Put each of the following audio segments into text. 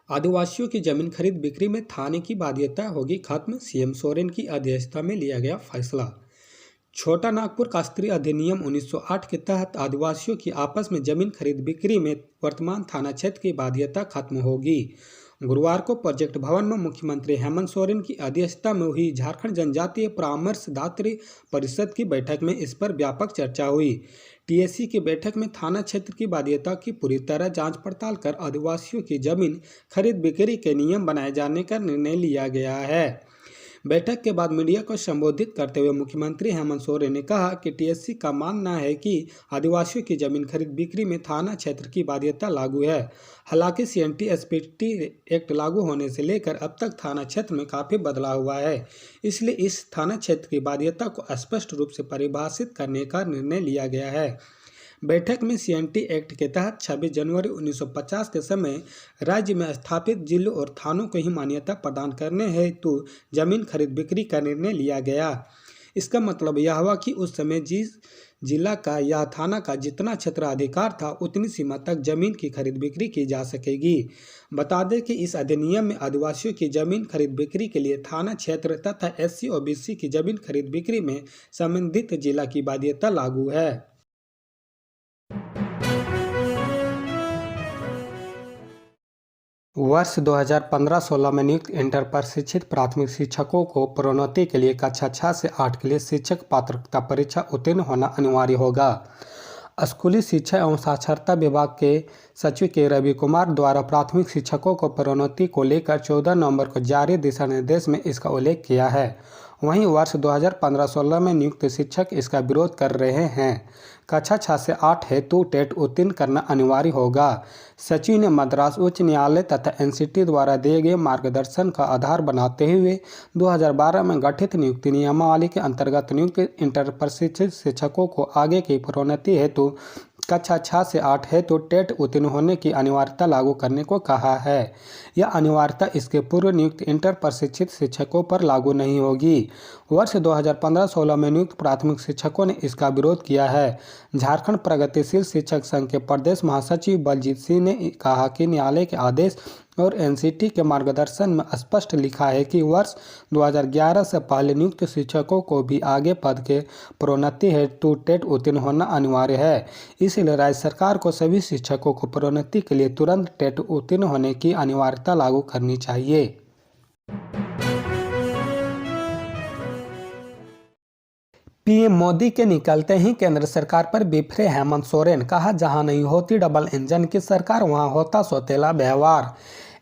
आदिवासियों की जमीन खरीद बिक्री में थाने की बाध्यता होगी खत्म, सीएम सोरेन की अध्यक्षता में लिया गया फैसला। छोटा नागपुर कास्त्री अधिनियम 1908 के तहत आदिवासियों की आपस में जमीन खरीद बिक्री में वर्तमान थाना क्षेत्र की बाध्यता खत्म होगी। गुरुवार को प्रोजेक्ट भवन में मुख्यमंत्री हेमंत सोरेन की अध्यक्षता में हुई झारखंड जनजातीय परामर्शदात्री परिषद की बैठक में इस पर व्यापक चर्चा हुई। टीएससी की बैठक में थाना क्षेत्र की बाध्यता की पूरी तरह जांच पड़ताल कर आदिवासियों की जमीन खरीद बिक्री के नियम बनाए जाने का निर्णय लिया गया है। बैठक के बाद मीडिया को संबोधित करते हुए मुख्यमंत्री हेमंत सोरेन ने कहा कि टीएससी का मानना है कि आदिवासियों की जमीन खरीद बिक्री में थाना क्षेत्र की बाध्यता लागू है। हालांकि सीएनटी एसपीटी एक्ट लागू होने से लेकर अब तक थाना क्षेत्र में काफ़ी बदलाव हुआ है, इसलिए इस थाना क्षेत्र की बाध्यता को स्पष्ट रूप से परिभाषित करने का निर्णय लिया गया है। बैठक में सीएनटी एक्ट के तहत 26 जनवरी 1950 के समय राज्य में स्थापित जिलों और थानों को ही मान्यता प्रदान करने हेतु जमीन खरीद बिक्री का निर्णय लिया गया। इसका मतलब यह हुआ कि उस समय जिस जिला का या थाना का जितना क्षेत्राधिकार था उतनी सीमा तक जमीन की खरीद बिक्री की जा सकेगी। बता दें कि इस अधिनियम में आदिवासियों की जमीन खरीद बिक्री के लिए थाना क्षेत्र तथा एससी और बीसी की जमीन खरीद बिक्री में संबंधित जिला की बाध्यता लागू है। वर्ष 2015-16 में नियुक्त इंटर प्रशिक्षित प्राथमिक शिक्षकों को प्रोन्नति के लिए कक्षा 6 से 8 के लिए शिक्षक पात्रता परीक्षा उत्तीर्ण होना अनिवार्य होगा। स्कूली शिक्षा एवं साक्षरता विभाग के सचिव के रवि कुमार द्वारा प्राथमिक शिक्षकों को प्रोन्नति को लेकर 14 नवंबर को जारी दिशा निर्देश में इसका उल्लेख किया है। वहीं वर्ष 2015-16 में नियुक्त शिक्षक इसका विरोध कर रहे हैं। कक्षा 6 से 8 हेतु टेट उत्तीर्ण करना अनिवार्य होगा। सचिव ने मद्रास उच्च न्यायालय तथा एनसीटी द्वारा दिए गए मार्गदर्शन का आधार बनाते हुए 2012 में गठित नियुक्ति नियमावली के अंतर्गत नियुक्त इंटर प्रशिक्षित शिक्षकों को आगे की प्रोन्नति हेतु कक्षा 6 से 8 हेतु टेट उत्तीर्ण होने की अनिवार्यता लागू करने को कहा है। यह अनिवार्यता इसके पूर्व नियुक्त इंटर प्रशिक्षित शिक्षकों पर लागू नहीं होगी। वर्ष 2015-16 में नियुक्त प्राथमिक शिक्षकों ने इसका विरोध किया है। झारखंड प्रगतिशील शिक्षक संघ के प्रदेश महासचिव बलजीत सिंह ने कहा कि न्यायालय के आदेश और एनसीटी के मार्गदर्शन में स्पष्ट लिखा है कि वर्ष 2011 से पहले नियुक्त शिक्षकों को भी आगे पद के प्रोन्नति हेतु टेट उत्तीर्ण होना अनिवार्य है। इसलिए राज्य सरकार को सभी शिक्षकों को प्रोन्नति के लिए तुरंत टेट उत्तीर्ण होने की अनिवार्यता लागू करनी चाहिए। पीएम मोदी के निकलते ही केंद्र सरकार पर बिफरे हेमंत सोरेन, कहा जहां नहीं होती डबल इंजन की सरकार वहां होता सौतेला व्यवहार।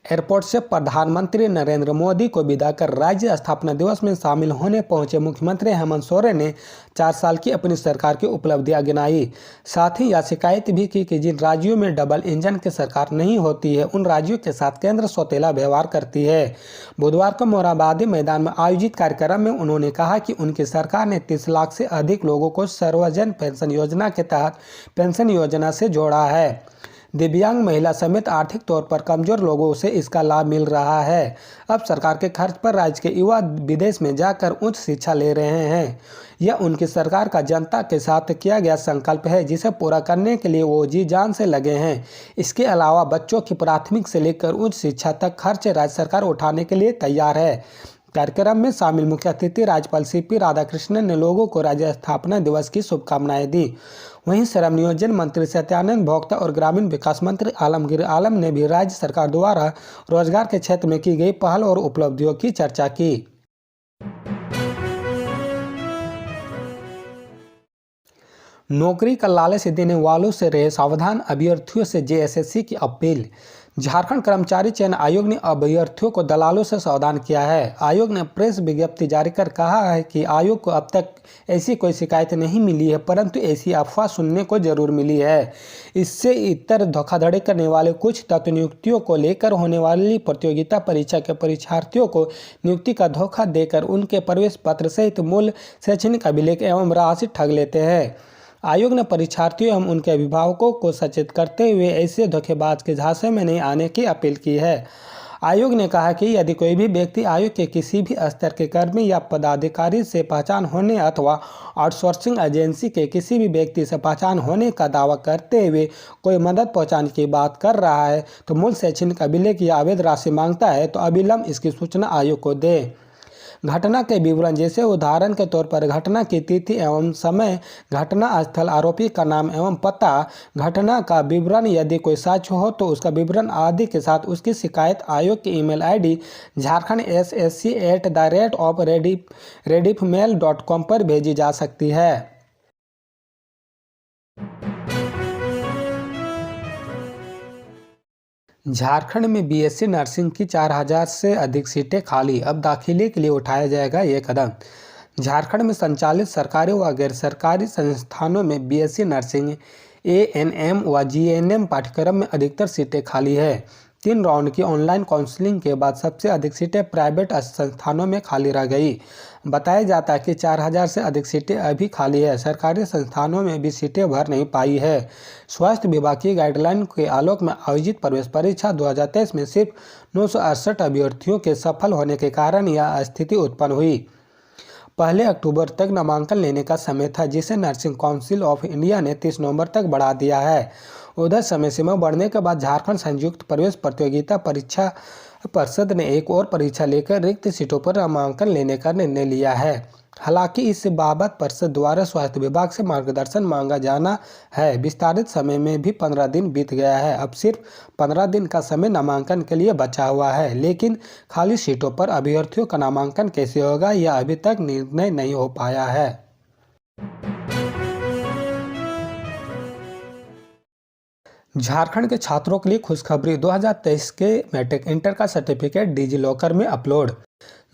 एयरपोर्ट से प्रधानमंत्री नरेंद्र मोदी को विदा कर राज्य स्थापना दिवस में शामिल होने पहुंचे मुख्यमंत्री हेमंत सोरेन ने 4 साल की अपनी सरकार की उपलब्धियां गिनाई। साथ ही यह शिकायत भी की कि जिन राज्यों में डबल इंजन की सरकार नहीं होती है उन राज्यों के साथ केंद्र सौतेला व्यवहार करती है। बुधवार को मोरहाबादी मैदान में आयोजित कार्यक्रम में उन्होंने कहा कि उनकी सरकार ने 30 लाख से अधिक लोगों को सर्वजन पेंशन योजना के तहत पेंशन योजना से जोड़ा है। दिव्यांग महिला समेत आर्थिक तौर पर कमजोर लोगों से इसका लाभ मिल रहा है। अब सरकार के खर्च पर राज्य के युवा विदेश में जाकर उच्च शिक्षा ले रहे हैं। यह उनकी सरकार का जनता के साथ किया गया संकल्प है जिसे पूरा करने के लिए वो जी जान से लगे हैं। इसके अलावा बच्चों की प्राथमिक से लेकर उच्च शिक्षा तक खर्च राज्य सरकार उठाने के लिए तैयार है। कार्यक्रम में शामिल मुख्य अतिथि राज्यपाल सीपी राधाकृष्णन ने लोगों को राज्य स्थापना दिवस की शुभकामनाएं दी। वहीं श्रम नियोजन मंत्री सत्यानंद भोक्ता और ग्रामीण विकास मंत्री आलमगीर आलम ने भी राज्य सरकार द्वारा रोजगार के क्षेत्र में की गई पहल और उपलब्धियों की चर्चा की। नौकरी का लालच देने वालों से रहे सावधान, अभ्यर्थियों से जेएसएससी की अपील। झारखंड कर्मचारी चयन आयोग ने अभ्यर्थियों को दलालों से सावधान किया है। आयोग ने प्रेस विज्ञप्ति जारी कर कहा है कि आयोग को अब तक ऐसी कोई शिकायत नहीं मिली है, परंतु ऐसी अफवाह सुनने को जरूर मिली है। इससे इतर धोखाधड़ी करने वाले कुछ तत्व नियुक्तियों को लेकर होने वाली प्रतियोगिता परीक्षा के परीक्षार्थियों को नियुक्ति का धोखा देकर उनके प्रवेश पत्र सहित मूल शैक्षणिक अभिलेख एवं राशि ठग लेते हैं। आयोग ने परीक्षार्थियों एवं उनके अभिभावकों को सचेत करते हुए ऐसे धोखेबाज के झांसे में नहीं आने की अपील की है। आयोग ने कहा कि यदि कोई भी व्यक्ति आयोग के किसी भी स्तर के कर्मी या पदाधिकारी से पहचान होने अथवा आउटसोर्सिंग एजेंसी के किसी भी व्यक्ति से पहचान होने का दावा करते हुए कोई मदद पहुंचाने की बात कर रहा है तो मूल शैक्षणिक अभिलेख या अवैध राशि मांगता है तो अविलंब इसकी सूचना आयोग को दे। घटना के विवरण जैसे उदाहरण के तौर पर घटना की तिथि एवं समय, घटना स्थल, आरोपी का नाम एवं पता, घटना का विवरण, यदि कोई साक्ष्य हो तो उसका विवरण आदि के साथ उसकी शिकायत आयोग की ईमेल आईडी jharkhand@rediffmail.com पर भेजी जा सकती है। झारखंड में बीएससी नर्सिंग की 4000 से अधिक सीटें खाली, अब दाखिले के लिए उठाया जाएगा ये कदम। झारखंड में संचालित सरकारी व गैर सरकारी संस्थानों में बीएससी नर्सिंग, एएनएम व जीएनएम पाठ्यक्रम में अधिकतर सीटें खाली है। 3 राउंड की ऑनलाइन काउंसलिंग के बाद सबसे अधिक सीटें प्राइवेट संस्थानों में खाली रह गई। बताया जाता है कि 4000 से अधिक सीटें अभी खाली है। सरकारी संस्थानों में भी सीटें भर नहीं पाई है। स्वास्थ्य विभाग की गाइडलाइन के आलोक में आयोजित प्रवेश परीक्षा 2023 में सिर्फ 968 अभ्यर्थियों के सफल होने के कारण यह स्थिति उत्पन्न हुई। पहले अक्टूबर तक नामांकन लेने का समय था, जिसे नर्सिंग काउंसिल ऑफ इंडिया ने 30 नवंबर तक बढ़ा दिया है। उधर समय सीमा बढ़ने के बाद झारखंड संयुक्त प्रवेश प्रतियोगिता परीक्षा परिषद ने एक और परीक्षा लेकर रिक्त सीटों पर नामांकन लेने का निर्णय लिया है। हालांकि इस बाबत परिषद द्वारा स्वास्थ्य विभाग से मार्गदर्शन मांगा जाना है। विस्तारित समय में भी 15 दिन बीत गया है। अब सिर्फ 15 दिन का समय नामांकन के लिए बचा हुआ है, लेकिन खाली सीटों पर अभ्यर्थियों का नामांकन कैसे होगा यह अभी तक निर्णय नहीं हो पाया है। झारखंड के छात्रों के लिए खुशखबरी, 2023 के मैट्रिक इंटर का सर्टिफिकेट डिजी लॉकर में अपलोड।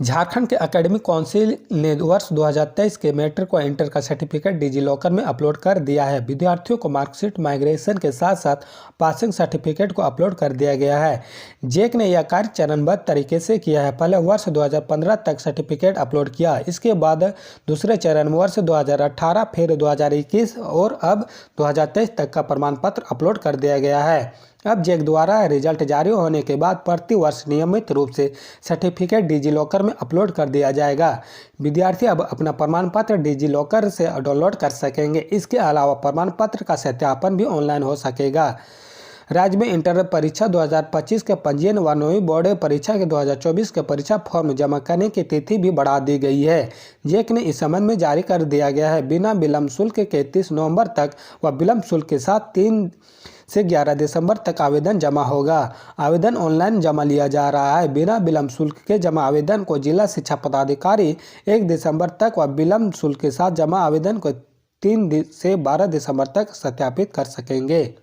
झारखंड के एकेडमिक काउंसिल ने वर्ष 2023 के मैट्रिक व इंटर का सर्टिफिकेट डिजी लॉकर में अपलोड कर दिया है। विद्यार्थियों को मार्कशीट माइग्रेशन के साथ साथ पासिंग सर्टिफिकेट को अपलोड कर दिया गया है। जेक ने यह कार्य चरणबद्ध तरीके से किया है। पहले वर्ष 2015 तक सर्टिफिकेट अपलोड किया, इसके बाद दूसरे चरण में वर्ष 2018, फिर 2021 और अब 2023 तक का प्रमाण पत्र अपलोड कर दिया गया है। अब जेक द्वारा रिजल्ट जारी होने के बाद प्रति वर्ष नियमित रूप से सर्टिफिकेट डिजी लॉकर में अपलोड कर दिया जाएगा। विद्यार्थी अब अपना प्रमाण पत्र डिजी लॉकर से डाउनलोड कर सकेंगे। इसके अलावा प्रमाण पत्र का सत्यापन भी ऑनलाइन हो सकेगा। राज्य में इंटर परीक्षा 2025 के पंजीयन व 9वीं बोर्ड परीक्षा के 2024 के परीक्षा फॉर्म जमा करने की तिथि भी बढ़ा दी गई है। जेक ने इस संबंध में जारी कर दिया गया है। बिना विलंब शुल्क के 30 नवंबर तक व विलंब शुल्क के साथ 3 से 11 दिसंबर तक आवेदन जमा होगा। आवेदन ऑनलाइन जमा लिया जा रहा है। बिना विलंब शुल्क के जमा आवेदन को जिला शिक्षा पदाधिकारी 1 दिसंबर तक व विलंब शुल्क के साथ जमा आवेदन को 3 से 12 दिसंबर तक सत्यापित कर सकेंगे।